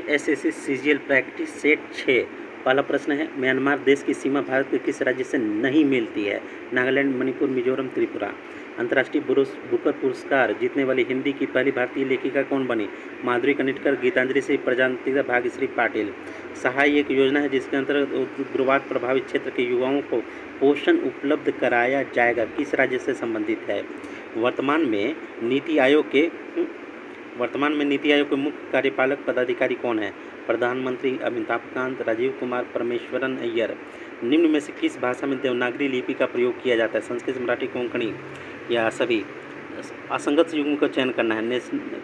SSC CGL practice set 6। पहला प्रश्न है, म्यांमार देश की सीमा भारत के किस राज्य से नहीं मिलती है? नागालैंड, मणिपुर, मिजोरम, त्रिपुरा। अंतर्राष्ट्रीय बुकर पुरस्कार जीतने वाली हिंदी की पहली भारतीय लेखिका कौन बनी? माधुरी कनिटकर, गीतांजलि श्री, प्रजापति, भाग्यश्री पाटिल। सहाय एक योजना है जिसके अंतर्गत उग्रवाद प्रभावित क्षेत्र के युवाओं को पोषण उपलब्ध कराया जाएगा, किस राज्य से संबंधित है? वर्तमान में नीति आयोग के मुख्य कार्यपालक पदाधिकारी कौन है? प्रधानमंत्री अमिताभ कांत, राजीव कुमार, परमेश्वरन अय्यर। निम्न में से किस भाषा में देवनागरी लिपि का प्रयोग किया जाता है? संस्कृत, मराठी, कोंकणी या सभी? असंगत युग्म का चयन करना है।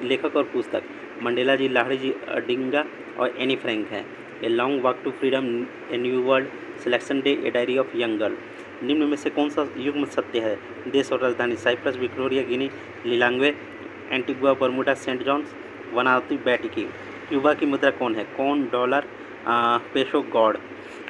लेखक और पुस्तक मंडेला जी, लाहिड़ी जी, अडिंगा और एनी फ्रैंक है। A long walk to freedom, a new world, selection day, a diary of young girl. निम्न में से कौन सा युग्म सत्य है? देश और राजधानी Cyprus, Victoria, Guinea, Lilongwe, Antigua, Bermuda, saint John's, Vanuatu, बैटिकी। क्यूबा की मुद्रा कौन है? कौन, डॉलर, पेसो, गॉड।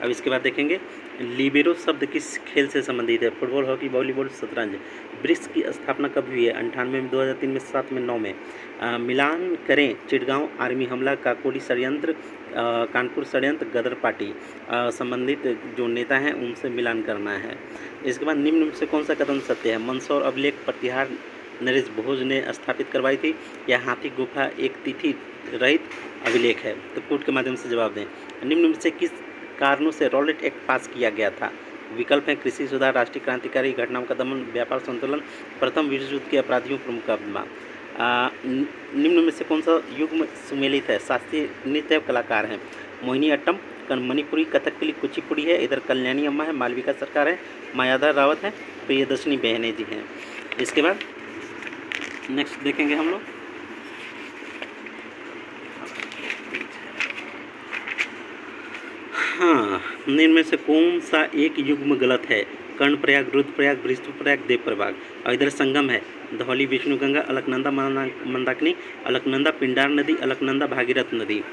अब इसके बाद देखेंगे लिबेरो शब्द किस खेल से संबंधित है? फुटबॉल, हॉकी, वॉलीबॉल, शतरंज। ब्रिक्स की स्थापना कब हुई है? 98 में, 2003 में, 7 में, 9 में। मिलान करें चिटगांव आर्मी हमला, काकोरी षड्यंत्र, कानपुर षड्यंत्र, गदर पार्टी। संबंधित जो नेता हैं उनसे मिलान करना है। इसके बाद निम्न में से कौन सा कथन सत्य है? मंदसौर अभिलेख प्रतिहार नरेश भोज ने स्थापित करवाई थी, या हाथी गुफा एक तिथि रहित अभिलेख है? तो कूट के माध्यम से जवाब दें। निम्न में से किस कारणों से रॉलेट एक्ट पास किया गया था? विकल्प हैं कृषि सुधार, राष्ट्रीय क्रांतिकारी घटनाओं का दमन, व्यापार संतुलन, प्रथम विश्व युद्ध के अपराधियों पर मुकदमा। निम्न में से कौन सा युग्म सुमेलित है? शास्त्रीय नृत्य कलाकार हैं मोहिनी अट्टम, मणिपुरी, कथकली, कुचिपुड़ी है, इधर कल्याणी अम्मा है, मालविका सरकार है, मायाधर रावत है, प्रियदर्शनी बहने जी हैं। इसके बाद नेक्स्ट देखेंगे हम लोग हाँ, निम्न में से कौन सा एक युग्म गलत है? कर्णप्रयाग, रुद्रप्रयाग, बृहस्पतिप्रयाग, देवप्रयाग। और इधर संगम है धौली, विष्णुगंगा, अलकनंदा, मंदाकिनी, अलकनंदा, पिंडार नदी, अलकनंदा, भागीरथ नदी।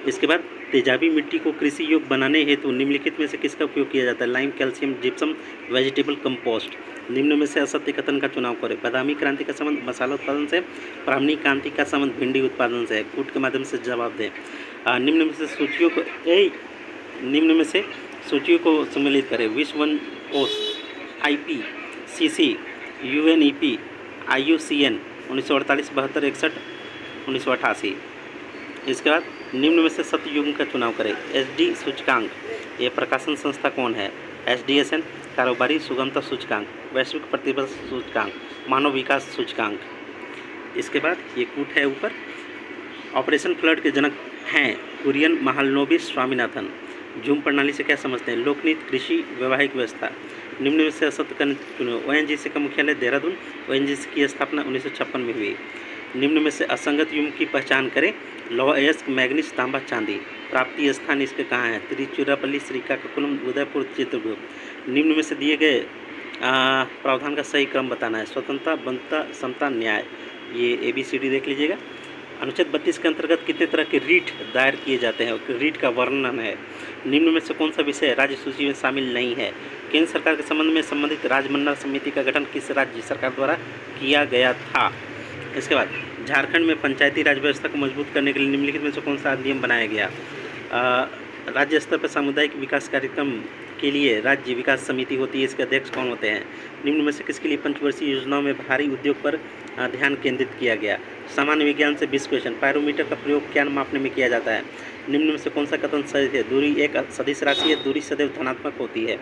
इसके बाद तेजाबी मिट्टी को कृषि योग्य बनाने हेतु निम्नलिखित में से किसका उपयोग किया जाता है? Lime, calcium, gypsum, vegetable compost. निम्न में से असत्य कथन का चुनाव करें। बादामी क्रांति का संबंध मसाला उत्पादन से, ब्राह्मणी क्रांति का संबंध भिंडी उत्पादन से है। कूट के माध्यम से जवाब दें। निम्न में से सूचियों को सम्मिलित करें। विश्व वन कोष, IPCC, UNEP, IUCN 1948, 72, 61, 1988। इसके बाद निम्न में से सत्य युग्म का चुनाव करें। SD सूचकांक, ये प्रकाशन संस्था कौन है? SDSN, कारोबारी सुगमता सूचकांक, वैश्विक प्रतिबद्ध सूचकांक, मानव विकास सूचकांक। इसके बाद ये कूट है ऊपर। ऑपरेशन फ्लड के जनक हैं कुरियन महालनोबिस स्वामीनाथन। झूम प्रणाली से क्या समझते हैं? लोकनीति, कृषि, वैवाहिक व्यवस्था। निम्न में से असत्य का चुनो। ONGC का मुख्यालय देहरादून, ONGC की स्थापना 1956 में हुई। निम्न में से असंगत युग्म की पहचान करें। लौह अयस्क, मैग्नीज, तांबा, चांदी। प्राप्ति स्थान इसके कहाँ है? तिरुचिरापल्ली, श्रीकाकुलम, उदयपुर, चित्रदुर्ग। निम्न में से दिए गए प्रावधान का सही क्रम बताना है। स्वतंत्रता, बंधुता, समता, न्याय। ये ABCD देख लीजिएगा। अनुच्छेद 32 के अंतर्गत कितने तरह के रीट दायर किए जाते हैं? रीट का वर्णन है। निम्न में से कौन सा विषय राज्य सूची में शामिल नहीं है? केंद्र सरकार के संबंध में संबंधित राज्य मंडल समिति का गठन किस राज्य सरकार द्वारा किया गया था? इसके बाद झारखंड में पंचायती राज व्यवस्था को मजबूत करने के लिए निम्नलिखित में से कौन सा अधिनियम बनाया गया? राज्य स्तर पर सामुदायिक विकास कार्यक्रम के लिए राज्य विकास समिति होती है, इसके अध्यक्ष कौन होते हैं? निम्न में से किसके लिए पंचवर्षीय योजनाओं में भारी उद्योग पर ध्यान केंद्रित किया गया? सामान्य विज्ञान से 20 क्वेश्चन। पायरोमीटर का प्रयोग क्या मापने में किया जाता है? निम्न में से कौन सा कथन सही है? दूरी एक सदिश राशि है, दूरी सदैव धनात्मक होती है।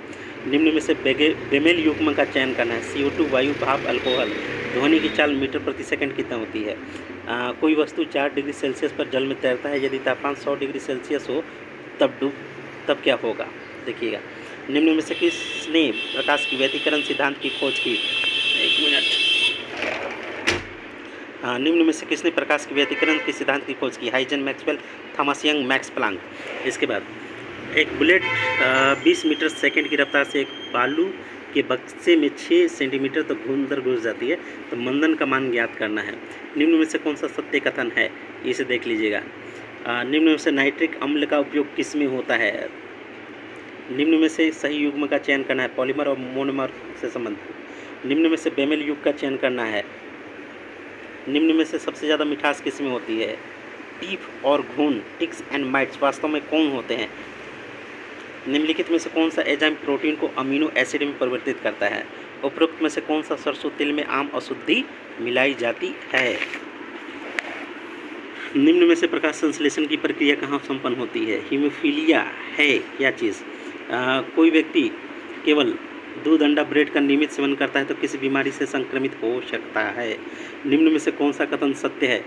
निम्न में से बेमेल युग्म का चयन करना है। CO2, वायु, भाप, अल्कोहल। ध्वनि की चाल मीटर प्रति सेकंड कितना होती है? कोई वस्तु 4 डिग्री सेल्सियस पर जल में तैरता है, यदि तापमान 100 डिग्री सेल्सियस हो तब क्या होगा? देखिएगा। निम्न में से किसने प्रकाश की व्यतिकरण सिद्धांत की खोज की? एक मिनट। निम्न में से किसने प्रकाश के व्यतिकरण के सिद्धांत की खोज की? Huygens, Maxwell, Thomas young, max Planck. इसके बाद एक बुलेट 20 मीटर सेकंड की रफ्तार से एक बालू के बक्से में 6 सेंटीमीटर तक अंदर घुस जाती है, तो मंदन का मान ज्ञात करना है। निम्न में से कौन सा सत्य कथन है? इसे देख लीजिएगा। निम्न में से नाइट्रिक अम्ल का उपयोग किस में होता है? निम्न में से सही युग्म का चयन करना है। पॉलीमर और मोनोमर से संबंधित। निम्न में से बेमेल युग का चयन करना है। निम्न में से सबसे ज़्यादा मिठास किस में होती है? टीफ और घून, टिक्स एंड माइट्स वास्तव में कौन होते हैं? निम्नलिखित में से कौन सा एंजाइम प्रोटीन को अमीनो एसिड में परिवर्तित करता है? उपरोक्त में से कौन सा सरसों तेल में आम अशुद्धि मिलाई जाती है? निम्न में से प्रकाश संश्लेषण की प्रक्रिया कहाँ संपन्न होती है? हीमोफीलिया है क्या चीज़? कोई व्यक्ति केवल दूध, अंडा, ब्रेड का नियमित सेवन करता है तो किसी बीमारी से संक्रमित हो सकता है? निम्न में से कौन सा कथन सत्य है?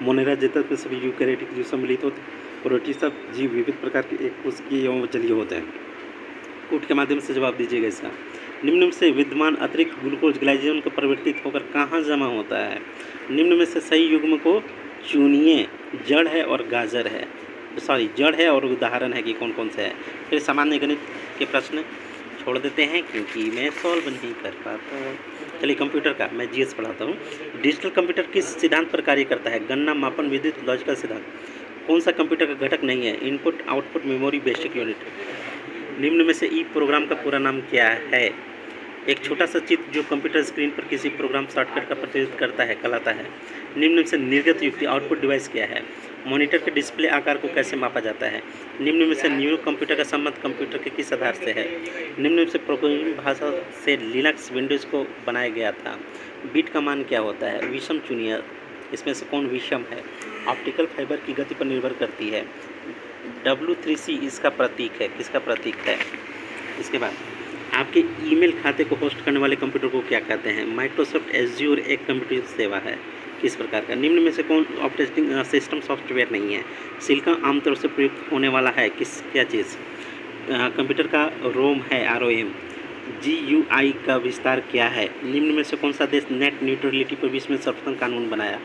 मोनेरा जेतक में सभी यूकैरियोटिक जीव सम्मिलित होते हैं। प्रोटिस्ट जीव विविध प्रकार के एक कोशिकीय एवं जलीय होते हैं। कूट के माध्यम से जवाब दीजिएगा इसका। निम्न में से विद्यमान अतिरिक्त ग्लूकोज ग्लाइकोजन को परिवर्तित होकर कहाँ जमा होता है? निम्न में से सही युग्म को चुनिए। जड़ है और गाजर है, जड़ है और उदाहरण है कि कौन कौन से है। फिर सामान्य गणित के प्रश्न छोड़ देते हैं क्योंकि मैं सॉल्व नहीं कर पाता। चलिए कंप्यूटर का मैं जीएस पढ़ाता हूँ। डिजिटल कंप्यूटर किस सिद्धांत पर कार्य करता है? गणना, मापन, विद्युत, लॉजिकल सिद्धांत। कौन सा कंप्यूटर का घटक नहीं है? Input, output, memory, basic unit. निम्न में से ई प्रोग्राम का पूरा नाम क्या है? एक छोटा सा चित्र जो कंप्यूटर स्क्रीन पर किसी प्रोग्राम शॉर्टकट का प्रतिनिधित्व करता है, कहलाता है। निम्न में से निर्गत युक्ति आउटपुट डिवाइस क्या है? मॉनिटर के डिस्प्ले आकार को कैसे मापा जाता है? निम्न में से न्यूरो कंप्यूटर का संबंध कंप्यूटर के किस आधार से है? निम्न में से प्रोग्रामिंग भाषा से लिनक्स विंडोज़ को बनाया गया था। बीट का मान क्या होता है? विषम चुनिए। इसमें से कौन विषम है? ऑप्टिकल फाइबर की गति पर निर्भर करती है। W3C इसका प्रतीक है। किसका प्रतीक है? इसके बाद आपके ईमेल खाते को होस्ट करने वाले कंप्यूटर को क्या कहते हैं? माइक्रोसॉफ्ट एज्योर एक कंप्यूटर सेवा है। किस प्रकार का? निम्न में से कौन ऑपरेटिंग सिस्टम सॉफ्टवेयर नहीं है? सिलिकॉन आमतौर से प्रयुक्त होने वाला है। क्या चीज़? कंप्यूटर का रोम है, ROM। GUI का विस्तार क्या है? निम्न में से कौन सा देश नेट न्यूट्रलिटी पर विश्व में सर्वप्रथम कानून बनाया?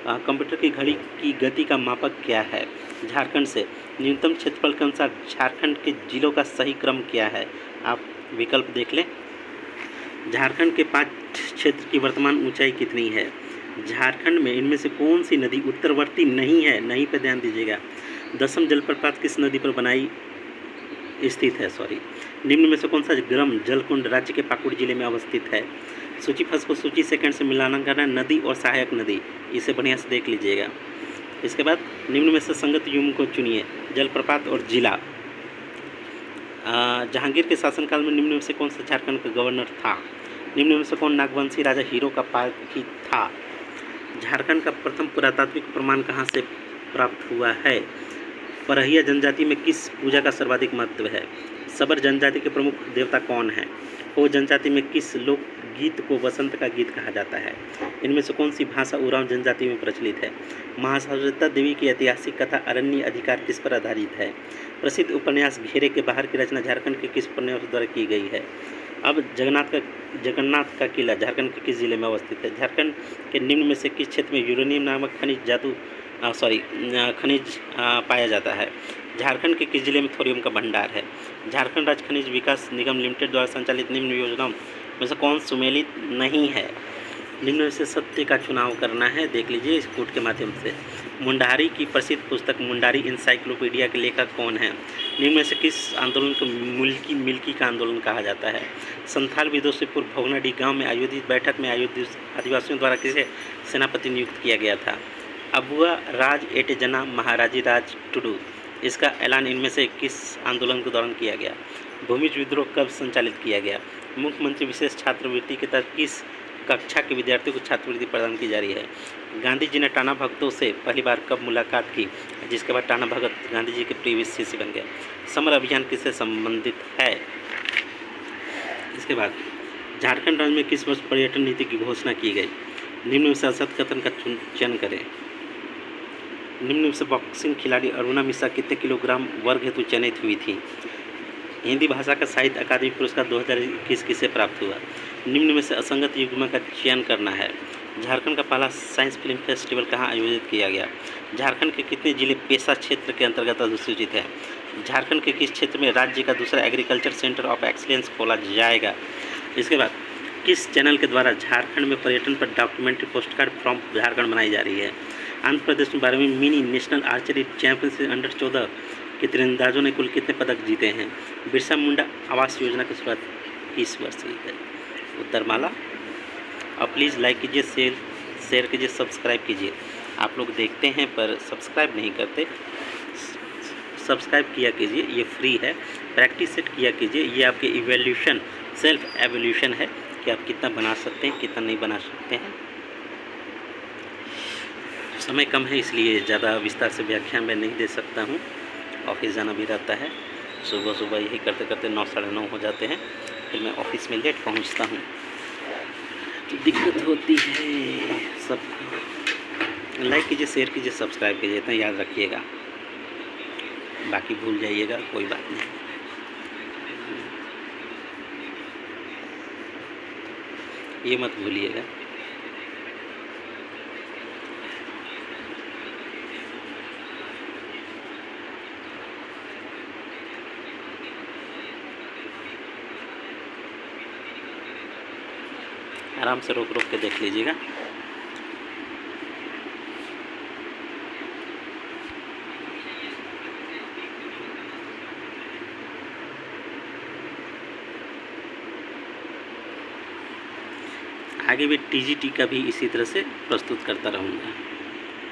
कंप्यूटर की घड़ी की गति का मापक क्या है? झारखंड से न्यूनतम क्षेत्रफल के अनुसार झारखंड के जिलों का सही क्रम क्या है? आप विकल्प देख लें। झारखंड के 5 क्षेत्र की वर्तमान ऊंचाई कितनी है? झारखंड में इनमें से कौन सी नदी उत्तरवर्ती नहीं है? नहीं पे ध्यान दीजिएगा। दसम जलप्रपात किस नदी पर स्थित है? निम्न में से कौन सा गर्म जलकुंड राज्य के पाकुड़ जिले में अवस्थित है? सूची फर्स्ट को सूची सेकंड से मिलाना करना। नदी और सहायक नदी, इसे बढ़िया से देख लीजिएगा। इसके बाद निम्न में से संगत युग्म को चुनिए। जलप्रपात और जिला। जहांगीर के शासनकाल में निम्न में से कौन सा झारखंड का गवर्नर था? निम्न में से कौन नागवंशी राजा हीरो का पारखी था? झारखंड का प्रथम पुरातात्विक प्रमाण कहाँ से प्राप्त हुआ है? परहिया जनजाति में किस पूजा का सर्वाधिक महत्व है? सबर जनजाति के प्रमुख देवता कौन है? हो जनजाति में किस लोक गीत को वसंत का गीत कहा जाता है? इनमें से कौन सी भाषा उरांव जनजाति में प्रचलित है? महासविता देवी की ऐतिहासिक कथा अरण्य अधिकार किस पर आधारित है? प्रसिद्ध उपन्यास घेरे के बाहर की रचना झारखंड के किस उपन्यास द्वारा की गई है? अब जगन्नाथ का किला झारखंड के किस जिले में अवस्थित है? झारखंड के निम्न में से किस क्षेत्र में यूरेनियम नामक खनिज पाया जाता है? झारखंड के किस जिले में थोरियम का भंडार है? झारखंड राज्य खनिज विकास निगम लिमिटेड द्वारा संचालित निम्न योजनाओं में से कौन सुमेलित नहीं है? निम्न में से सत्य का चुनाव करना है। देख लीजिए इस कूट के माध्यम से। मुंडारी की प्रसिद्ध पुस्तक मुंडारी इंसाइक्लोपीडिया के लेखक कौन है? निम्न में से किस आंदोलन को मिल्की का आंदोलन कहा जाता है? संथाल विदोषीपुर भोगनाडीह गांव में आयोजित बैठक में आदिवासियों द्वारा किसे सेनापति नियुक्त किया गया था? अबुआ राज एटेजना महाराजी राज टुडू। इसका ऐलान इनमें से किस आंदोलन के दौरान किया गया? भूमिज विद्रोह कब संचालित किया गया? मुख्यमंत्री विशेष छात्रवृत्ति के तहत किस कक्षा के विद्यार्थियों को छात्रवृत्ति प्रदान की जा रही है? गांधी जी ने टाना भगतों से पहली बार कब मुलाकात की, जिसके बाद टाना भगत गांधी जी के प्रिय शिष्य बन गए? समर अभियान किससे संबंधित है? इसके बाद झारखंड राज्य में किस वर्ष पर्यटन नीति की घोषणा की गई? निम्न में से असत कथन का चयन करें। निम्न में से बॉक्सिंग खिलाड़ी अरुणा मिश्रा कितने किलोग्राम वर्ग हेतु चयनित हुई थी? हिंदी भाषा का साहित्य अकादमी पुरस्कार 2021 किसे प्राप्त हुआ? निम्न में से असंगत युग्म का चयन करना है। झारखंड का पहला साइंस फिल्म फेस्टिवल कहाँ आयोजित किया गया? झारखंड के कितने जिले पेशा क्षेत्र के अंतर्गत अधिसूचित है? झारखंड के किस क्षेत्र में राज्य का दूसरा एग्रीकल्चर सेंटर ऑफ एक्सीलेंस खोला जाएगा? इसके बाद किस चैनल के द्वारा झारखंड में पर्यटन पर डॉक्यूमेंट्री पोस्टकार्ड फ्रॉम झारखंड बनाई जा रही है? आंध्र प्रदेश में 12वीं mini national archery championship under 14 के तीरंदाजों ने कुल कितने पदक जीते हैं? बिरसा मुंडा आवास योजना की शुरुआत किस वर्ष हुई है? उत्तर माला। अब प्लीज़ लाइक कीजिए, शेयर कीजिए, सब्सक्राइब कीजिए। आप लोग देखते हैं पर सब्सक्राइब नहीं करते। सब्सक्राइब किया कीजिए, ये फ्री है। प्रैक्टिस सेट किया कीजिए, ये आपके इवैल्यूएशन, सेल्फ एवोल्यूशन है कि आप कितना बना सकते हैं, कितना नहीं बना सकते हैं। समय कम है इसलिए ज़्यादा विस्तार से व्याख्या मैं नहीं दे सकता हूँ। ऑफिस जाना भी रहता है, सुबह सुबह यही करते करते 9 साढ़े 9 हो जाते हैं, फिर मैं ऑफिस में लेट पहुँचता हूँ, तो दिक्कत होती है। सब लाइक कीजिए, शेयर कीजिए, सब्सक्राइब कीजिए, इतना याद रखिएगा, बाकी भूल जाइएगा, कोई बात नहीं। ये मत भूलिएगा। आराम से रोक रोक के देख लीजिएगा। आगे भी टीजीटी का भी इसी तरह से प्रस्तुत करता रहूँगा।